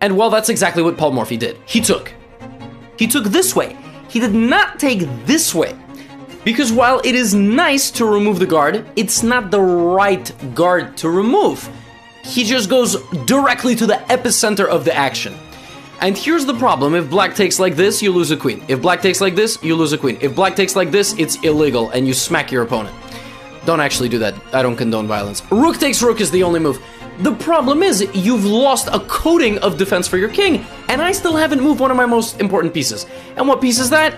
And well, that's exactly what Paul Morphy did. He took this way. He did not take this way. Because while it is nice to remove the guard, it's not the right guard to remove. He just goes directly to the epicenter of the action. And here's the problem: if black takes like this, you lose a queen. If black takes like this, you lose a queen. If black takes like this, it's illegal, and you smack your opponent. Don't actually do that. I don't condone violence. Rook takes rook is the only move. The problem is, you've lost a coating of defense for your king, and I still haven't moved one of my most important pieces. And what piece is that?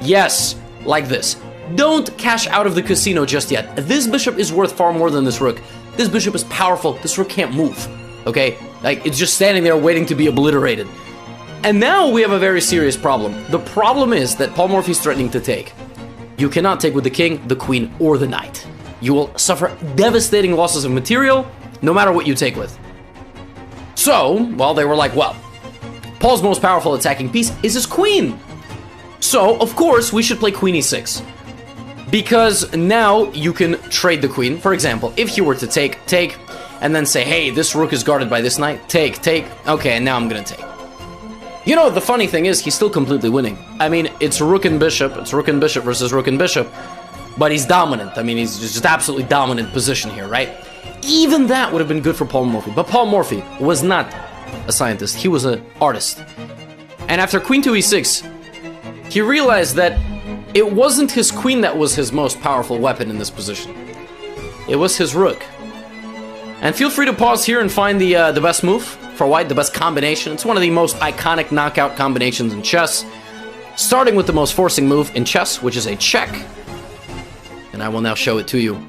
Yes, like this. Don't cash out of the casino just yet. This bishop is worth far more than this rook. This bishop is powerful. This rook can't move, okay? Like, it's just standing there waiting to be obliterated. And now we have a very serious problem. The problem is that Paul Morphy is threatening to take. You cannot take with the king, the queen, or the knight. You will suffer devastating losses of material, no matter what you take with. So, well, they were like, well, Paul's most powerful attacking piece is his queen. So, of course, we should play queen e6. Because now you can trade the queen. For example, if you were to take, and then say, hey, this rook is guarded by this knight, take, okay, and now I'm gonna take. You know, the funny thing is, he's still completely winning. I mean, it's rook and bishop versus rook and bishop, but he's dominant. I mean, he's just absolutely dominant position here, right? Even that would have been good for Paul Morphy, but Paul Morphy was not a scientist, he was an artist. And after queen to e6, he realized that it wasn't his queen that was his most powerful weapon in this position. It was his rook. And feel free to pause here and find the best move for white, the best combination. It's one of the most iconic knockout combinations in chess. Starting with the most forcing move in chess, which is a check. And I will now show it to you.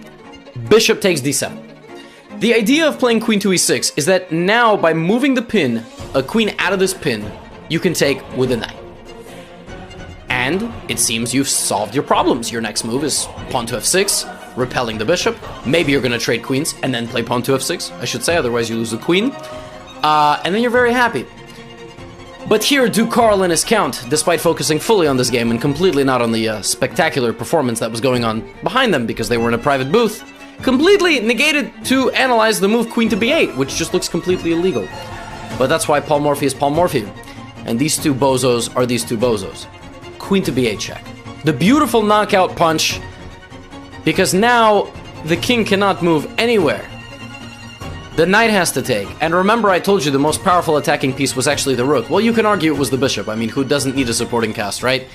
Bishop takes d7. The idea of playing queen to e6 is that now, by moving the pin, a queen out of this pin, you can take with a knight. And it seems you've solved your problems. Your next move is pawn to f6, repelling the bishop. Maybe you're going to trade queens and then play pawn to f6, I should say, otherwise you lose the queen. And then you're very happy. But here, do Carl and his count, despite focusing fully on this game and completely not on the spectacular performance that was going on behind them because they were in a private booth, completely negated to analyze the move queen to b8, which just looks completely illegal. But that's why Paul Morphy is Paul Morphy. And these two bozos are these two bozos. Queen to b8 check. The beautiful knockout punch, because now the king cannot move anywhere. The knight has to take. And remember, I told you the most powerful attacking piece was actually the rook. Well, you can argue it was the bishop. I mean, who doesn't need a supporting cast, right?